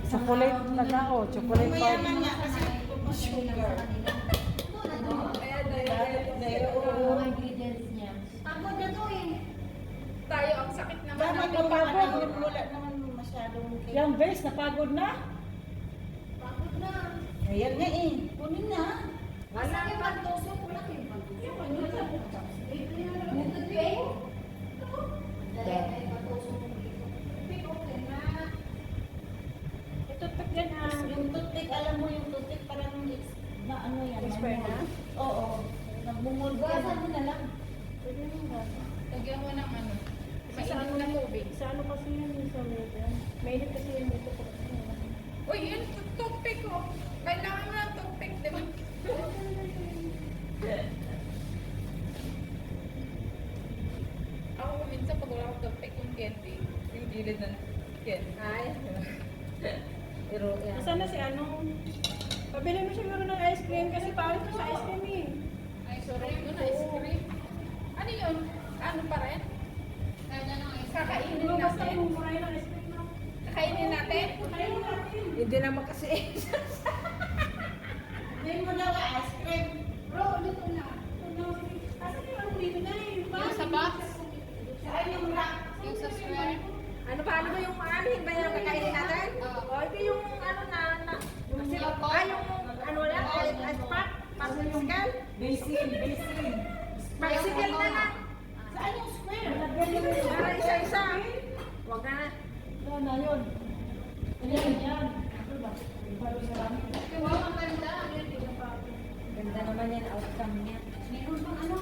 Chocolate na ka, oh. Chocolate powder. Mayaman nga kasi sugar. Kaya Mga ingredients niya. Pagod na to eh. tayo, ang sakit naman Dapat natin. kapagod. Wala naman masyadong cake. Yung base, napagod na. Pagod na. Ayan nga eh. Kunin na. Wala yung pagtusok. Wala yung pagtusok. Ito eh. Dahil ay pagtusok mo dito. Okay na. Ito yan Yung toothpick, alam mo yung toothpick parang na ano yan. Expert na? Oo. Nagbungol ka. Gasan mo na lang. Lagyan mo ng ano. Sa ano Mainit na tubig. Sa ano kasi yun yung sa weather? Mainit kasi yun dito. Uy, yun, toothpick ko. Kailangan mo ng toothpick, di ba? Ako minsan pag wala akong toothpick yung candy, yung gilid ng candy. Ay. Pero yan. Sana si ano? Pabili mo siguro ng ice cream kasi pawis ko sa ice cream eh. Ay, sorry, yun, ice cream. Ano yun? Ano pa rin? Kakainin Hindi mo basta natin? yung murahin ng ice cream na. Kakainin natin? Kainin natin. Hindi naman kasi. Hindi mo daw ice cream. Bro, luto na. Asan yung ano dito na eh? Yung sa box? Saan yung rock? Yung sa square? Ano ba yung amin ba yung kakainin natin? Oo. O, ito yung ano na yung ano lang, ice pack, pang-musical. Basin. Bicycle na lang. Saan yung square? Para isa-isa. Huwag na. Yan na yun. Ayan, yan. Wow, ang ganda. Ganda naman yan, outcome niya. Meron pang ano?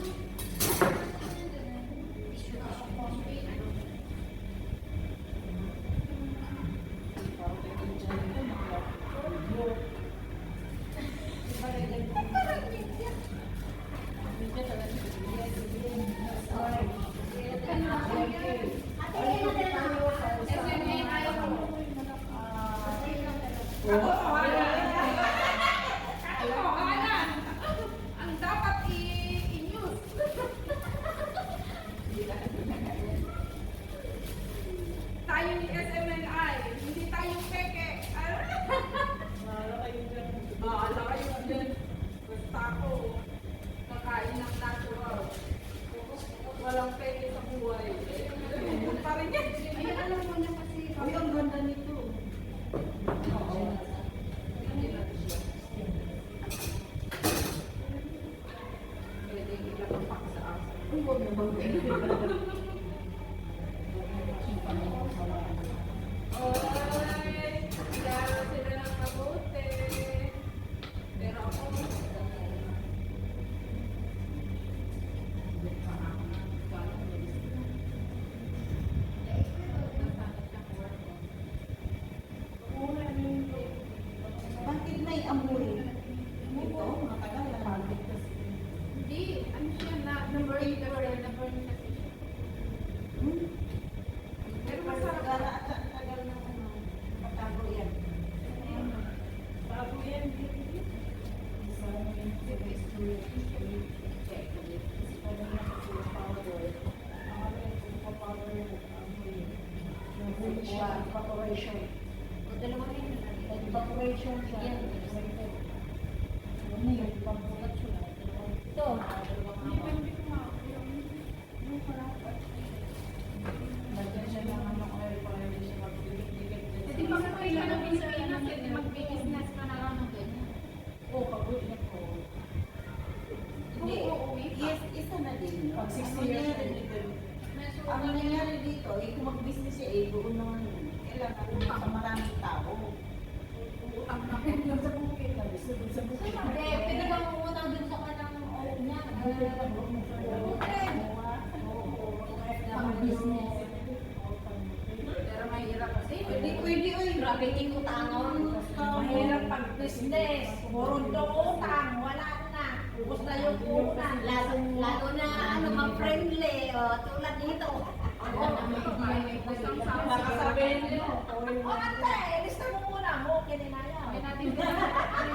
Ang dapat i-news. Tayo ni SMNI, hindi tayo peke. Bahala kayo dyan. Basta ako, kakain ng natural. Walang peke sa buhay. Yun pa rin yan. Ay, alam mo na kasi. Ay, ang ganda nito. Pwede ilapapak sa asa. Oy, laro sila ng mabuti. Pero ako, Bakit may amoy? Ito, matagal na bakit kasi. hindi, ano siya na, na-burn kasi siya. Pero masarap. Tagal ng ano, patago yan. Bago yan. Evaporation. Dalawa rin. Evaporation siya. Yan. Ano yun? Pambukat siya. Ito. Lagyan siya ng ano, oil para hindi siya magdikit-dikit. Pwede pa ka rin ng Pilipinas, pwede mag-business ka na lang ng ganyan. Oo, pagod na ko. Hindi. uuwi ka. Yes, isa na din. Pag 60 Ang years nangyari dito, ang nangyari dito, kung mag-business siya, doon naman, kailangan sa maraming tao. Utang na ko. Yung sa bukit na, gusto dun sa bukit. Hindi, pwede bang umutang dun sa kanang oil niya? Pang-business. Pero mahirap kasi. Hindi pwede, oy. Grabe yung utangon. Mahirap pag-business. Puro doon utang. Wala na. Ubus na yung utang. Lalo na ano, ma-friendly. O, tulad dito. Baka sabihin mo, O, ante, ilista mo muna. Mo, kininaya. May natin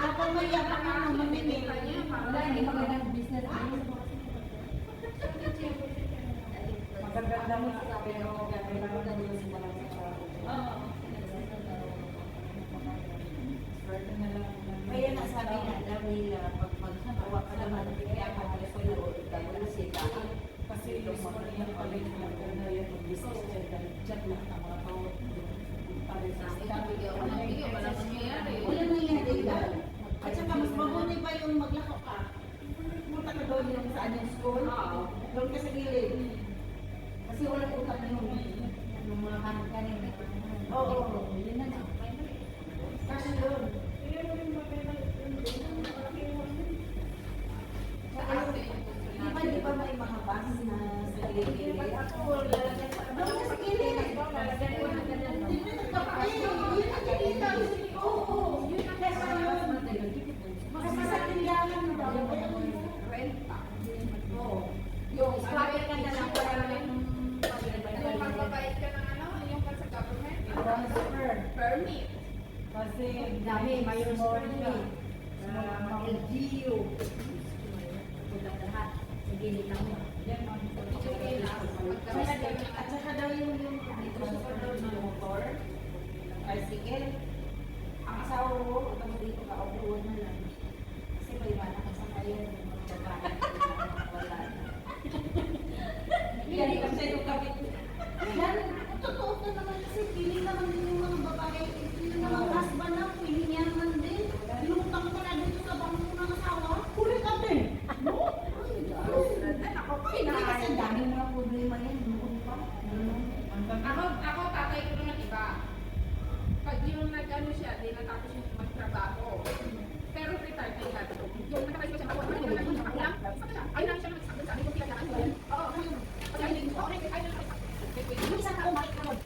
ako mayaman na mamimili. Wala, hindi magandang business. Magaganda mo pero kailangan mo na sa mga Oo. nila, pag magsawa ka naman, kaya ka na sa loob, dahil sila. Kasi yung mga yan pala yung maganda yan, mag-business dyan, dahil dyan lang ang mga tao. Wala nangyari yan. At saka mas mabuti pa yung maglako ka. Punta ka doon yung saan yung school. Doon ka sa gilid. Kasi walang utang yun. Yung mga kanina. Oo. Yun na lang. Kasi doon. Di ba may mga bus na sa gilid? Doon ka sa gilid. Hindi na nagkape. Yun ang kilita. Oo. Yun ang kesa yun. Kasi sa tindahan daw. Oo. Yung Swagger ka na lang para yung pagbabayad ka ng ano, yung sa government. Transfer. Permit. Kasi dami, mayroon permit. LGU. Punta lahat. Sige, nila mo. yan ang At saka daw yung dito sa pagdaw ng motor, tricycle, ang asawa mo, kung dito ka, upuan na lang. Kasi may iwan ka sa kayo, mga babae, wala na. Yan kasi yung kapit. Yan, totoo ka naman kasi pili naman din yung mga babae, pili naman husband na, pili niya naman din. Lutang ka na dito sa bangko ng asawa. Huli ka din. No? Hindi kasi ang daming mga problema yan. Noon pa. Ako tatay ko naman iba. Pag yung nag-ano siya, di natapos yung magtrabaho. Pero retired na iba. Yung nakapayos ko siya, ako naman yung nag-ulang. Ayun lang siya nagsakit sa akin kung pinagdaan ko. Oo, kasi ayun din. Oo, ayun lang. Minsan ako makikawag.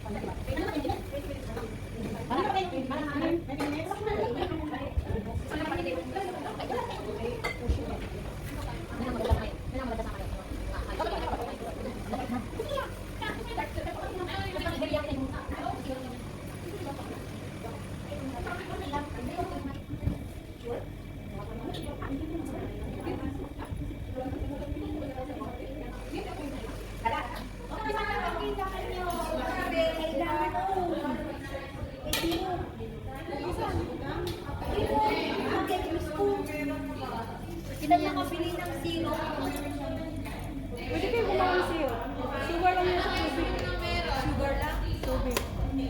Sila yung kapili ng sino. Pwede kayo kumain siyo. Sugar lang yung sa tubig. Sugar lang. Tubig.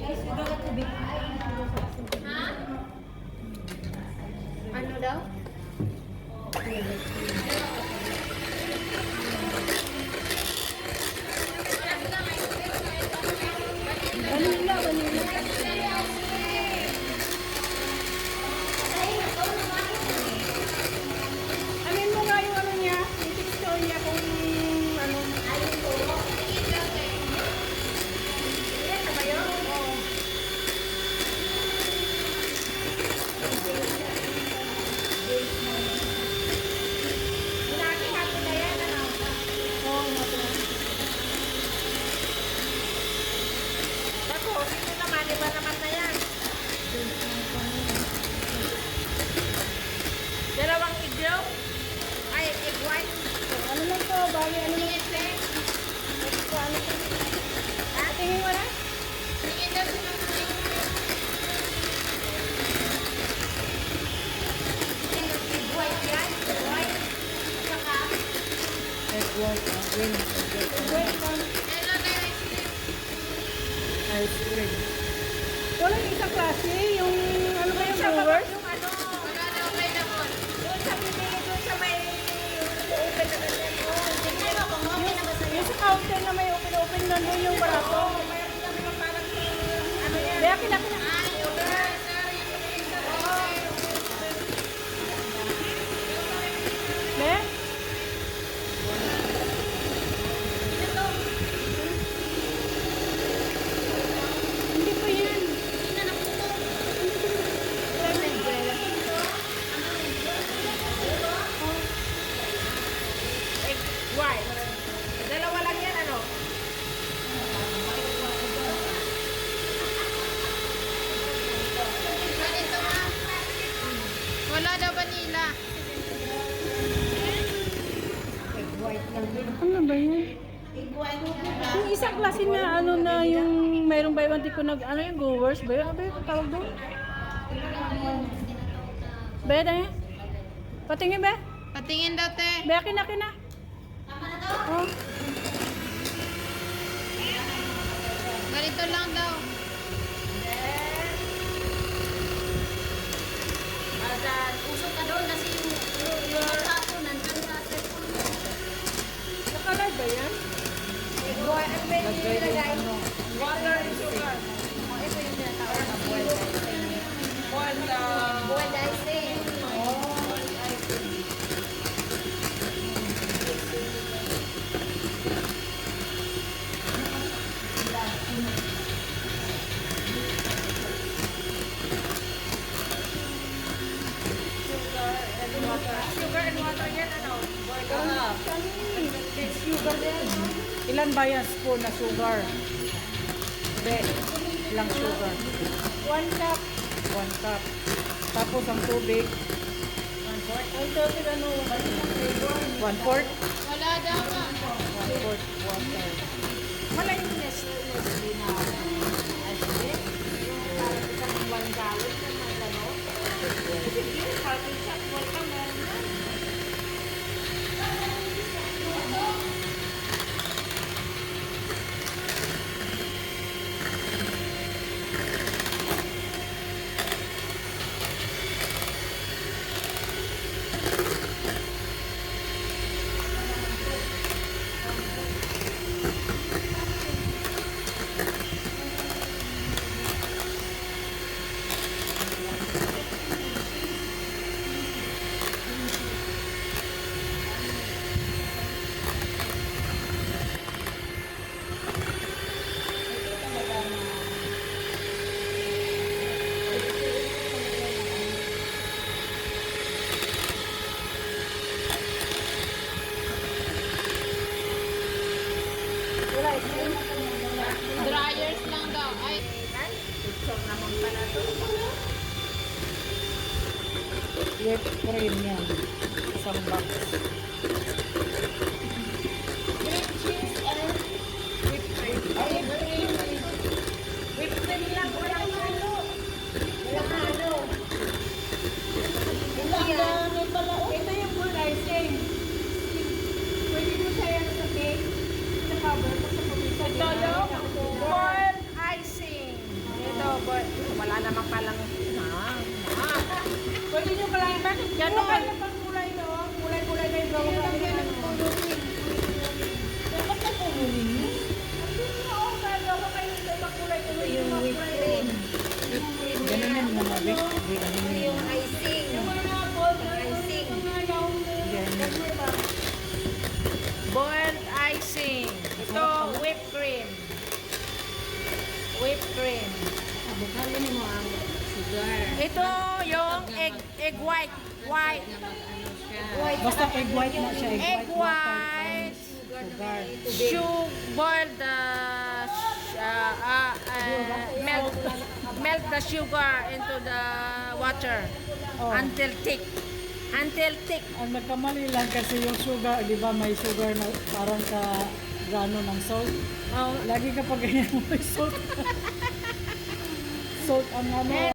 Ay, sugar at tubig. Ano daw? Vanilla, vanilla. Amin mo nga yung ano niya, yung texture niya kung ano. Oo, matuwa. Iba naman na yan. Dalawang egg yolk. Ay, egg white. Ano lang to, bali, ano lang ito? Ito, ano to? Tingin mo na? Egg white yan. Egg white. Saka, Egg white, green. Egg white, ice cream. Walang isang klase, yung ano ba yung brewers? yung ano, doon sa bibili, doon sa may open na ganyan. Tingnan mo kung okay na ba sa'yo. Yung sa counter na may open-open nandun yung barato. Mayroon kami ng parang ano yan. Kaya kinakina. Ay, okay. Ne? Hindi pa yan. Egg white. Dalawa lang yan, ano? Wala daw vanilla. Egg white lang din. Ano ba yan? Iguan mo Yung isang klase na ano na yung mayroong buy one take one ano yung Growers ba yun? Ano ba yung tawag doon? Ba yan eh? Patingin ba? Patingin daw, te. Be, akin na. Tama na to? Oh. Ganito lang daw. Usok ka doon kasi yung tapo nandun sa cellphone mo. Nakalive ba yan? Water and sugar. Ito yung tinatawag na boiled icing. Sugar and water yan, ano? Ilan ba yan spoon na sugar? Be, ilang sugar? 1 cup. 1 cup. Tapos ang tubig? 1/4. Ang tubig ano? 1/4? Wala daw nga. 1/4 water. Wala yung Nestle na ice cream. Yung parang isang 1 gallon na mga gano'n. Sige, parang sa mall ka meron na. Dryers lang daw. Ay, Whipped cream yan. Isang box. Whipped cream lang, walang halo. Walang halo. Ito yung full icing. Pwede mo siya yan sa cake. Sa cover. Ito yung boiled icing. Ito, wala naman palang Pwede nyo kalahin. Bakit gano'n? Ano pang kulay no? Kulay-kulay na yung gawa kami ng ano. Dapat na pumunin nyo? Hindi na ako. Gagawa kayo ng ibang kulay-kulay. Yung whipped cream. Ganun yan mga big. Yung icing. Yung mga boiled Icing. boiled icing. Ito, whipped cream. Whipped cream. Bukalo ni mo ang sugar. Ito yung egg white. White. Basta egg white na siya. Egg white. Boiled melt the sugar into the water until thick. Until thick. Ang nagkamali lang kasi yung sugar, di ba may sugar na parang ka gano ng salt. Oh, Lagi kapag ganyan may salt. Salt ang ano.